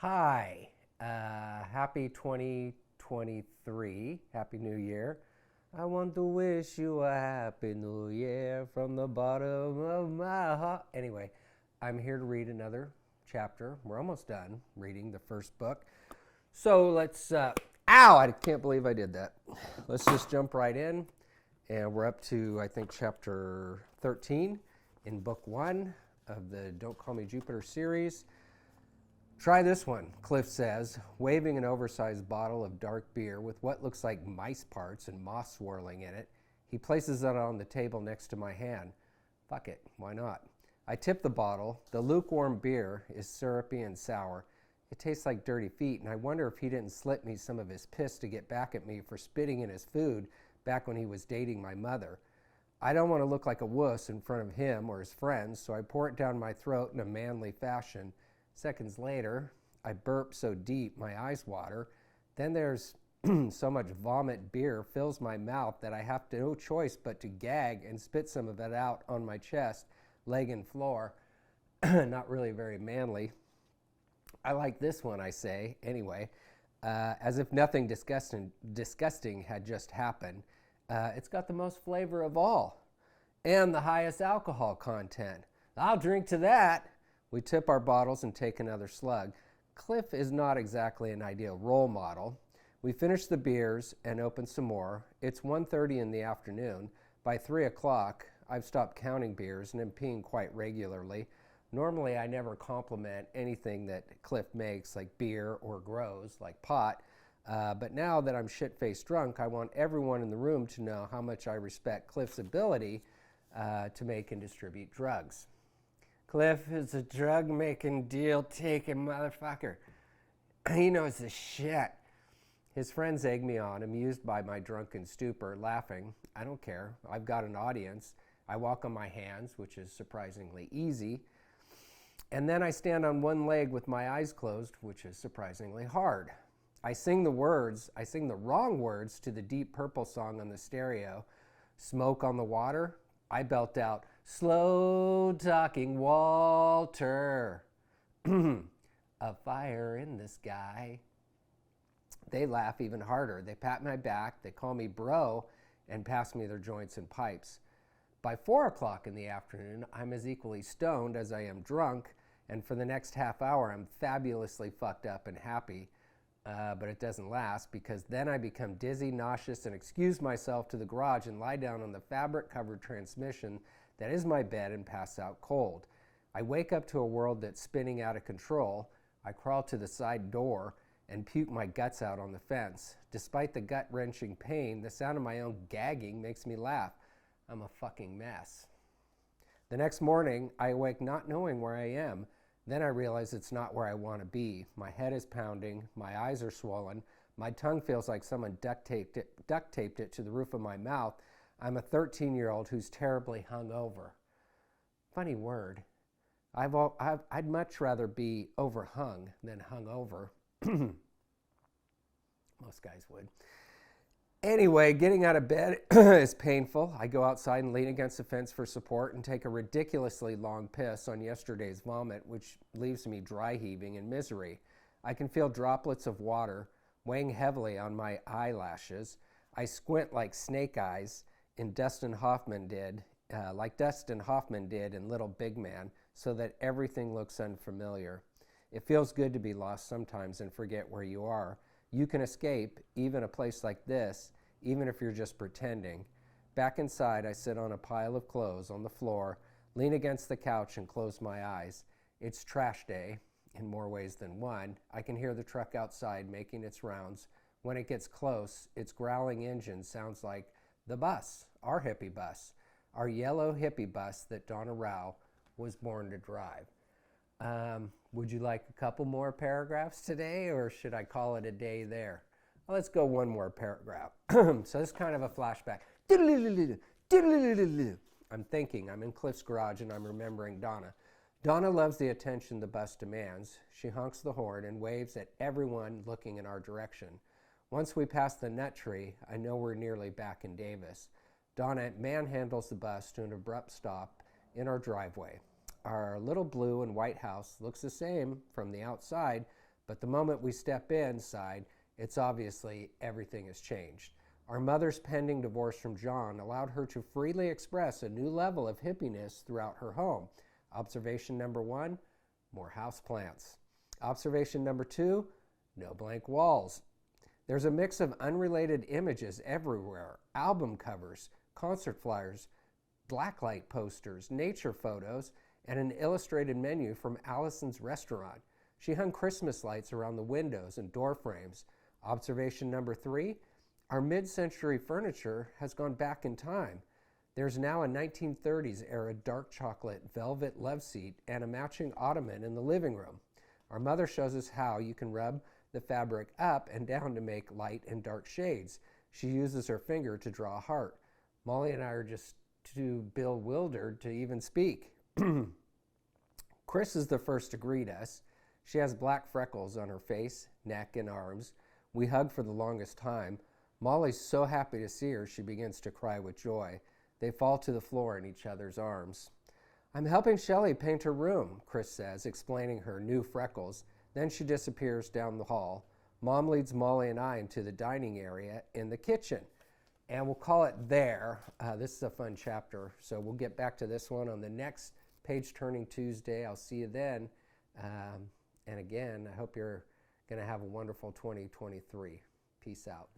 Hi, happy 2023, happy new year. I want to wish you a happy new year from the bottom of my heart. Anyway, I'm here to read another chapter. We're almost done reading the first book. So ow, I can't believe I did that. Let's just jump right in. And we're up to, I think, chapter 13 in book one of the Don't Call Me Jupiter series. Try this one, Cliff says, waving an oversized bottle of dark beer with what looks like mice parts and moss swirling in it. He places it on the table next to my hand. Fuck it, why not? I tip the bottle. The lukewarm beer is syrupy and sour. It tastes like dirty feet, and I wonder if he didn't slip me some of his piss to get back at me for spitting in his food back when he was dating my mother. I don't want to look like a wuss in front of him or his friends, so I pour it down my throat in a manly fashion. Seconds later, I burp so deep my eyes water. Then there's so much vomit beer fills my mouth that I have no choice but to gag and spit some of it out on my chest, leg and floor. Not really very manly. I like this one, I say, anyway, as if nothing disgusting had just happened. It's got the most flavor of all and the highest alcohol content. I'll drink to that. We tip our bottles and take another slug. Cliff is not exactly an ideal role model. We finish the beers and open some more. It's 1:30 in the afternoon. By 3 o'clock, I've stopped counting beers and am peeing quite regularly. Normally, I never compliment anything that Cliff makes, like beer, or grows, like pot. But now that I'm shit-faced drunk, I want everyone in the room to know how much I respect Cliff's ability to make and distribute drugs. Cliff is a drug-making, deal-taking motherfucker. He knows his shit. His friends egg me on, amused by my drunken stupor, laughing. I don't care. I've got an audience. I walk on my hands, which is surprisingly easy. And then I stand on one leg with my eyes closed, which is surprisingly hard. I sing the wrong words to the Deep Purple song on the stereo. Smoke on the water. I belt out, slow talking Walter. A fire in the sky. They laugh even harder. They pat my back, they call me bro, and pass me their joints and pipes. By 4 o'clock in the afternoon, I'm as equally stoned as I am drunk, and for the next half hour, I'm fabulously fucked up and happy. But it doesn't last, because then I become dizzy, nauseous, and excuse myself to the garage and lie down on the fabric-covered transmission that is my bed and pass out cold. I wake up to a world that's spinning out of control. I crawl to the side door and puke my guts out on the fence. Despite the gut-wrenching pain, the sound of my own gagging makes me laugh. I'm a fucking mess. The next morning, I awake not knowing where I am. Then I realize it's not where I want to be. My head is pounding, my eyes are swollen, my tongue feels like someone duct taped it to the roof of my mouth. I'm a 13-year-old who's terribly hungover. Funny word. I'd much rather be overhung than hungover. Most guys would. Anyway, getting out of bed is painful. I go outside and lean against the fence for support and take a ridiculously long piss on yesterday's vomit, which leaves me dry heaving in misery. I can feel droplets of water weighing heavily on my eyelashes. I squint like Snake Eyes like Dustin Hoffman did in Little Big Man, so that everything looks unfamiliar. It feels good to be lost sometimes and forget where you are. You can escape even a place like this, even if you're just pretending. Back inside, I sit on a pile of clothes on the floor, lean against the couch, and close my eyes. It's trash day, in more ways than one. I can hear the truck outside making its rounds. When it gets close, its growling engine sounds like the bus, our hippie bus, our yellow hippie bus that Donna Rao was born to drive. Would you like a couple more paragraphs today, or should I call it a day there? Well, let's go one more paragraph. So this is kind of a flashback. I'm thinking, I'm in Cliff's garage and I'm remembering Donna. Donna loves the attention the bus demands. She honks the horn and waves at everyone looking in our direction. Once we pass the nut tree, I know we're nearly back in Davis. Donna manhandles the bus to an abrupt stop in our driveway. Our little blue and white house looks the same from the outside, But the moment we step inside, it's obviously everything has changed. Our mother's pending divorce from John allowed her to freely express a new level of hippiness throughout her home. Observation number 1, more houseplants. Observation number 2, no blank walls. There's a mix of unrelated images everywhere: album covers, concert flyers, blacklight posters, nature photos, and an illustrated menu from Allison's restaurant. She hung Christmas lights around the windows and door frames. Observation number 3, our mid-century furniture has gone back in time. There's now a 1930s era dark chocolate velvet love seat and a matching ottoman in the living room. Our mother shows us how you can rub the fabric up and down to make light and dark shades. She uses her finger to draw a heart. Molly and I are just too bewildered to even speak. Chris is the first to greet us. She has black freckles on her face, neck, and arms. We hug for the longest time. Molly's so happy to see her, she begins to cry with joy. They fall to the floor in each other's arms. I'm helping Shelley paint her room, Chris says, explaining her new freckles. Then she disappears down the hall. Mom leads Molly and I into the dining area in the kitchen. And we'll call it there. This is a fun chapter, so we'll get back to this one on the next Page Turning Tuesday. I'll see you then. And again, I hope you're going to have a wonderful 2023. Peace out.